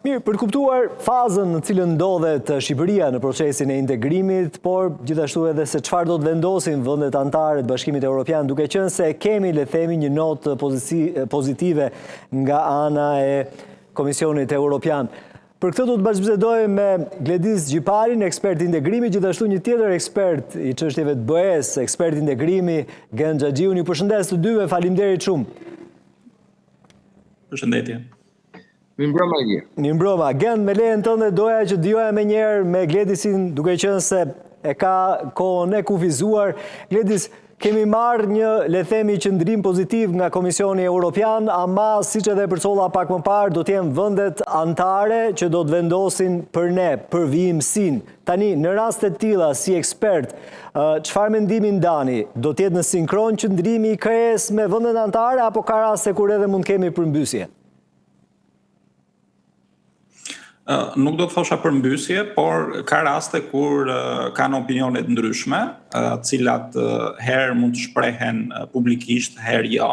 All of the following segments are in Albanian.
Mirë, për të kuptuar fazën në cilën ndodhet Shqipëria në procesin e integrimit, por gjithashtu edhe se çfarë do të vendosin vendet anëtare të Bashkimit Evropian, duke qenë se kemi, le themi, një notë pozitive nga ana e Komisionit Evropian. Për këtë do të bashkëbisedoj me Gledis Gjiparin, ekspert integrimi, gjithashtu një tjetër ekspert i çështjeve të BE-s, ekspert integrimi, Gen Xhaxhiu. Ju përshëndes të dyve, faleminderit shumë. Përshëndetje. Mirëmbrëma Gje. Mirëmbrëma. Gen, me lejen tënde doja që dëgjoja më njëherë me Gledisin, duke qenë se e ka kohën e kufizuar. Gledis, kemi marrë një, le themi, qëndrim pozitiv nga Komisioni Evropian, ama siç edhe përcolla pak më parë, do të jenë vendet anëtare që do të vendosin për ne, për vijimsinë. Tani, në raste të tilla, si ekspert, çfarë mendimi ndani? Do të jetë në sinkron qëndrimi i KE-s me vendet anëtare, apo ka raste kur edhe mund kemi përmbysje? Nuk do të thosha përmbysje, por ka raste kur kanë opinione të ndryshme, cilat herë mund të shprehen publikisht, herë jo.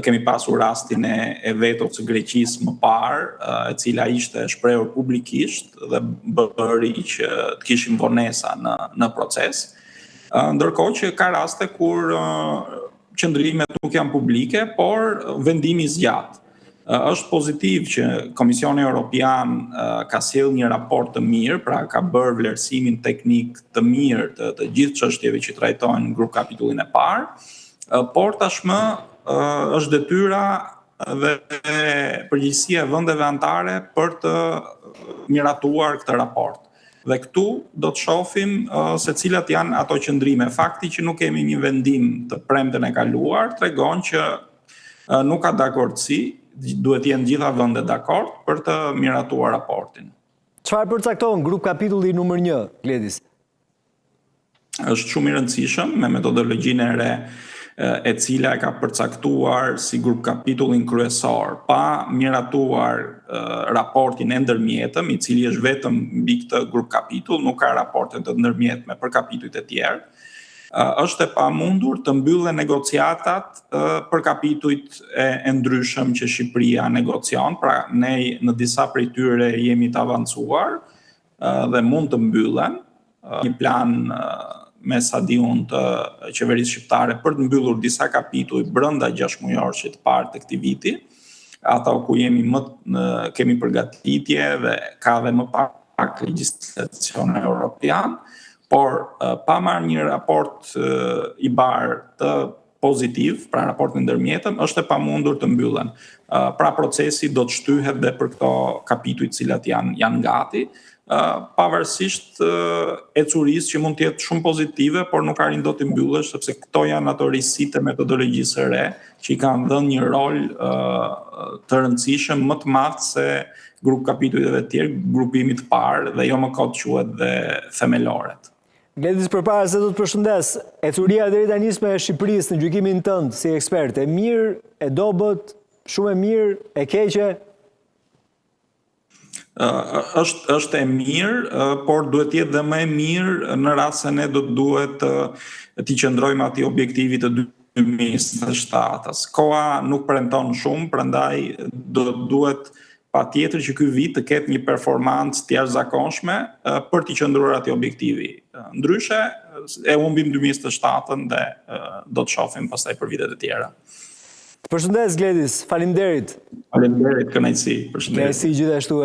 Kemi pasur rastin e vetos së Greqisë më parë, e cila ishte shprehur publikisht dhe bëri që të kishim vonesa në proces. Ndërkohë që ka raste kur qëndrimet nuk janë publike, por vendimi zgjat. Është pozitiv që Komisioni Evropian ka sjellë një raport të mirë, pra ka bërë vlerësimin teknik të mirë të gjithë çështjeve që trajtojnë grup kapitullin e parë, por tashmë është detyra dhe përgjegjësia e vendeve anëtare për të miratuar këtë raport. Dhe këtu do të shohim se cilat janë ato qëndrime. Fakti që nuk kemi një vendim të premten e kaluar tregon që nuk ka dakordsi. Duhet jenë gjitha vendet dakord për të miratuar raportin. Çfarë përcakton grup kapitulli numër 1, Gledis? Është shumë i rëndësishëm me metodologjinë e re e cila e ka përcaktuar si grup kapitullin kryesor, pa miratuar raportin e ndërmjetëm, i cili është vetëm mbi këtë grup kapitull, nuk ka raporte të ndërmjetme për kapitujt e tjerë. Është e pamundur të mbyllen negociatat për kapitujt e ndryshëm që Shqipëria negocion, pra ne në disa prej tyre jemi të avancuar dhe mund të mbyllen. Një plan me sa di unë të qeverisë shqiptare për të mbyllur disa kapituj brenda 6 muajorëve të parë të këtij viti, ata ku kemi përgatitje dhe ka dhe më pak legjislacion evropian. Por pa marrë një raport i barë të pozitiv, pra raport në ndërmjetëm, është e pamundur të mbyllen. Pra procesi do të shtyhet dhe për këto kapituj cilat janë gati, pavarësisht ecurisë që mund të jetë shumë pozitive, por nuk arrin dot të mbyllesh, sepse këto janë ato risitë e metodologjisë së re, që i kanë dhënë një rol të rëndësishëm më të madh se grup kapitujve të tjerë, grupimi të parë dhe jo më kot quhet dhe themeloret. Gledis, përpara se do të përshëndes, ecuria deri tani e Shqipërisë në gjykimin tënd si ekspert, e mirë, e dobët, shumë e mirë, e keqe? Është e mirë, por duhet jetë dhe më e mirë në rast se ne do të duhet t'i qëndrojmë atij objektivit të 2027-s. Koha nuk premton shumë, prandaj duhet patjetër që ky vit të ketë një performancë të jashtëzakonshme për t'i qëndruar atij objektivi. Ndryshe e humbim 2027-ën dhe do të shohim pastaj për vitet e tjera. Përshëndes Gledis, faleminderit. Faleminderit, kënaqësi. Përshëndetje. Kënaqësi gjithashtu.